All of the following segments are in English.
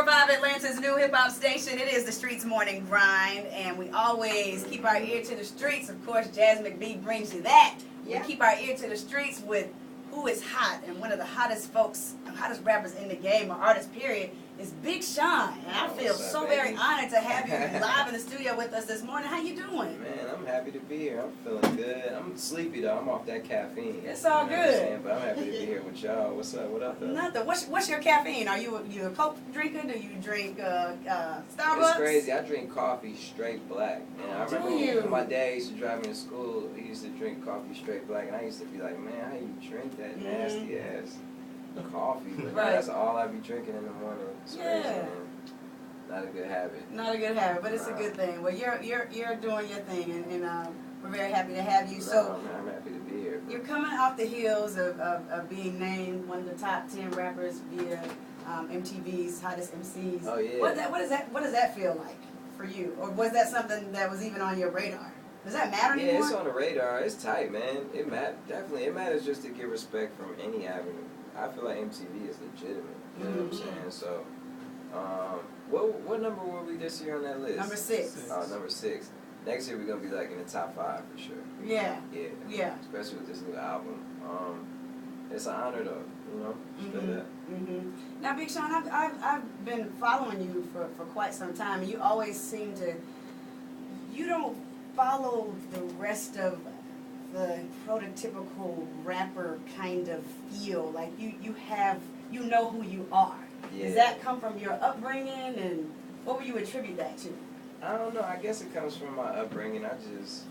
94.5, Atlanta's new hip-hop station. It is the Streetz Morning Grind, and we always keep our ear to the streets. Of course, Jazz McBee brings you that. Yeah. We keep our ear to the streets with who is hot, and one of the hottest folks, hottest rappers in the game, or artist period, is Big Sean. And I feel so very honored to have you live in the studio with us this morning. How you doing? Man, I'm happy to be here. I'm feeling good. I'm sleepy though. I'm off that caffeine. It's all good. But I'm happy to be here with y'all. What's up? What up though? Nothing. What's your caffeine? Are you a Coke drinker? Do you drink Starbucks? It's crazy. I drink coffee straight black. And I remember when my dad used to drive me to school, he used to drink coffee straight black, and I used to be like, man, how you drink that nasty ass coffee? But that's all I be drinking in the morning. It's crazy, man. Not a good habit. Not a good habit, but it's a good thing. Well, you're doing your thing, and we're very happy to have you. So I'm happy to be here. You're coming off the heels of being named one of the top 10 rappers via MTV's Hottest MCs. Oh yeah. What does that feel like for you, or was that something that was even on your radar? Does that matter anymore? Yeah, it's on the radar. It's tight, man. It definitely. It matters just to get respect from any avenue. I feel like MTV is legitimate. You know what I'm saying? So, what number were we this year on that list? Number 6. Oh, number 6. Next year we're gonna be like in the top 5 for sure. Yeah. Yeah. Especially with this new album. It's an honor though. You know. Straight up. Now, Big Sean, I've been following you for quite some time, and you always seem to. You don't follow the rest of the prototypical rapper kind of feel. Like you know who you are. Yeah. Does that come from your upbringing, and what would you attribute that to? I don't know. I guess it comes from my upbringing. I just,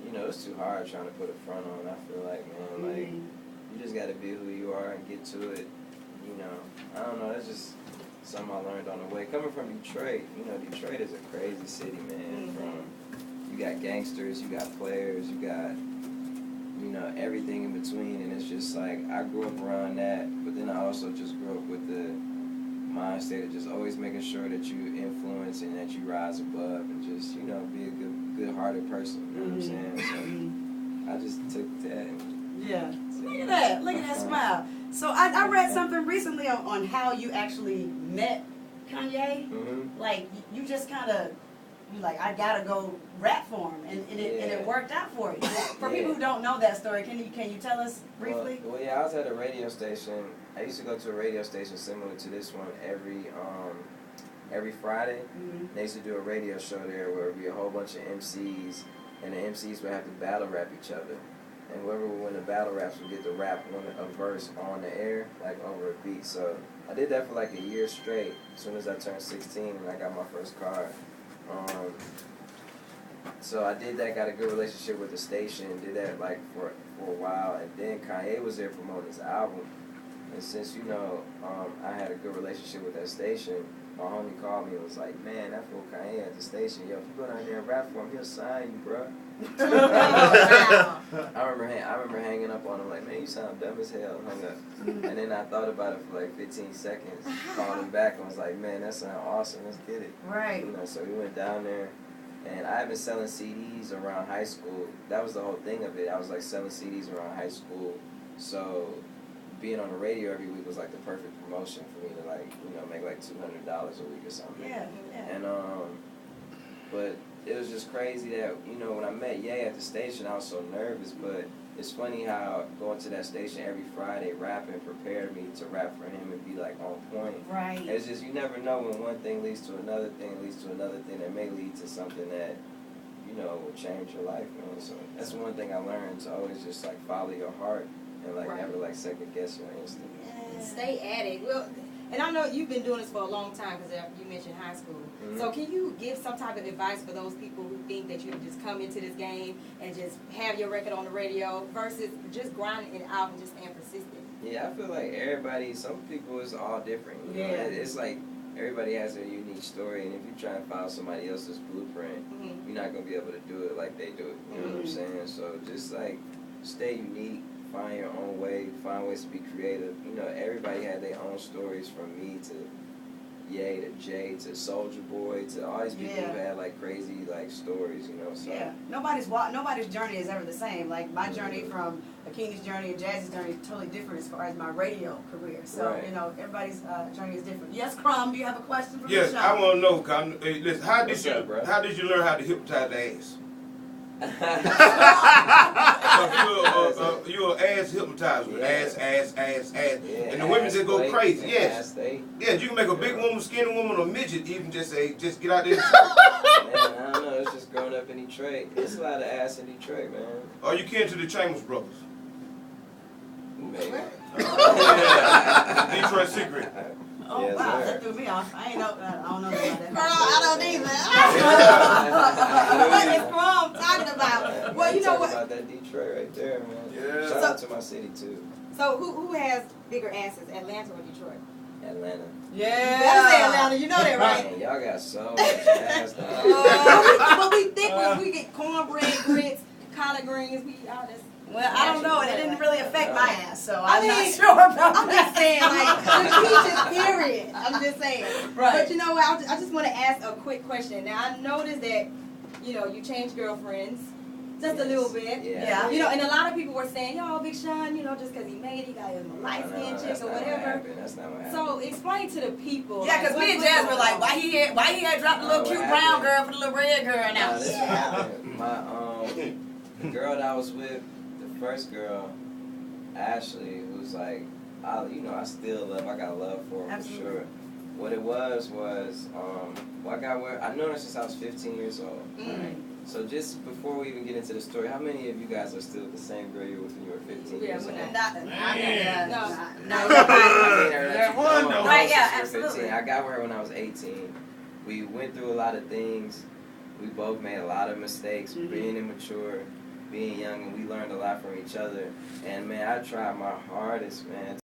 it's too hard trying to put a front on. I feel like, man, like, you just got to be who you are and get to it. I don't know. That's just something I learned on the way. Coming from Detroit, Detroit is a crazy city, man. You got gangsters, you got players, you got, everything in between. And it's just like, I grew up around that, but then I also just grew up with the mind state of just always making sure that you influence and that you rise above and just, be a good-hearted person. You know what I'm saying? So I just took that. Look at that smile. So I read something recently on how you actually met Kanye. Like, you just kind of, like, I gotta go rap for him, and it worked out for you. For people who don't know that story, can you tell us briefly? Well, I was at a radio station. I used to go to a radio station similar to this one every Friday. They used to do a radio show there where it would be a whole bunch of MCs, and the MCs would have to battle rap each other. And whoever would win the battle raps would get to rap a verse on the air, like over a beat. So I did that for like a year straight. As soon as I turned 16 and I got my first car. So I did that, got a good relationship with the station, did that like for a while, and then Kanye was there promoting his album. And since, I had a good relationship with that station, my homie called me and was like, man, that fool Kanye at the station, yo, if you go down there and rap for him, he'll sign you, bro. I remember hanging up on him like, man, you sound dumb as hell, hung up. And then I thought about it for like 15 seconds, called him back and was like, man, that sounds awesome, let's get it. Right. So we went down there, and I had been selling CDs around high school. That was the whole thing of it. I was like selling CDs around high school, so being on the radio every week was like the perfect promotion for me to make like $200 a week or something. Yeah. And but it was just crazy that when I met Ye at the station, I was so nervous. But it's funny how going to that station every Friday rapping prepared me to rap for him and be like on point. Right. It's just you never know when one thing leads to another thing that may lead to something that will change your life. So that's one thing I learned, to always just like follow your heart and never like second guess your instinct. Yeah. Stay at it. Well, and I know you've been doing this for a long time because you mentioned high school. So can you give some type of advice for those people who think that you can just come into this game and just have your record on the radio versus just grinding it out and just staying persistent? Yeah, I feel like some people is all different. It's like everybody has their unique story, and if you try and follow somebody else's blueprint, you're not going to be able to do it like they do it. You know what I'm saying? So just like stay unique. Find your own way, find ways to be creative. Everybody had their own stories from me to, Ye to Jay to Soulja Boy to all these people who had like crazy like stories, you know. So yeah, nobody's journey is ever the same. Like my journey from Akini's journey and Jazz's journey is totally different as far as my radio career. So you know, everybody's journey is different. Yes, Crumb, do you have a question for me? Yes, I want to know. Hey, listen, how did you learn how to hypnotize the ass? You're an ass hypnotizer with ass, yeah, and the women just go crazy. Yes, yeah, you can make a big woman, skinny woman, or midget even just say, just get out there. Man, I don't know. It's just growing up in Detroit. It's a lot of ass in Detroit, man. Are you kin to the Chambers brothers? Maybe. Detroit Secret. Oh Yes, wow, sir. that threw me off. I don't know about that. Girl, I don't either. What is Crumb talking about? Well, you know Talk what? about that Detroit right there, man. Yeah. Shout out to my city too, So who has bigger asses, Atlanta or Detroit? Atlanta. You gotta say Atlanta, you know that, right? Man, y'all got so much ass. But we think when we get cornbread, grits, collard greens, we all this. Well, I don't know. It didn't really affect my ass, so I I'm mean, not sure about I'm just saying, like, the peaches, period. I'm just saying. Right. But you know what? I just want to ask a quick question. Now, I noticed that, you know, you changed girlfriends just a little bit. Yeah. You know, and a lot of people were saying, yo, Big Sean, you know, just because he made it, he got him a light-skinned chick or whatever. That's not what happened. So, explain to the people. Yeah, because me and Jazz were like, why he had dropped the little cute brown girl for the little red girl now? This what happened. My girl that I was with, the first girl, Ashley, who's like, I still got love for her for sure. What it was, I known her since I was 15 years old. Right? So just before we even get into the story, how many of you guys are still the same girl you were with when you were 15 years old? No. Right, yeah, absolutely. I got with her when I was 18. We went through a lot of things. We both made a lot of mistakes, being immature, being young, and we learned a lot from each other. And man, I tried my hardest, man,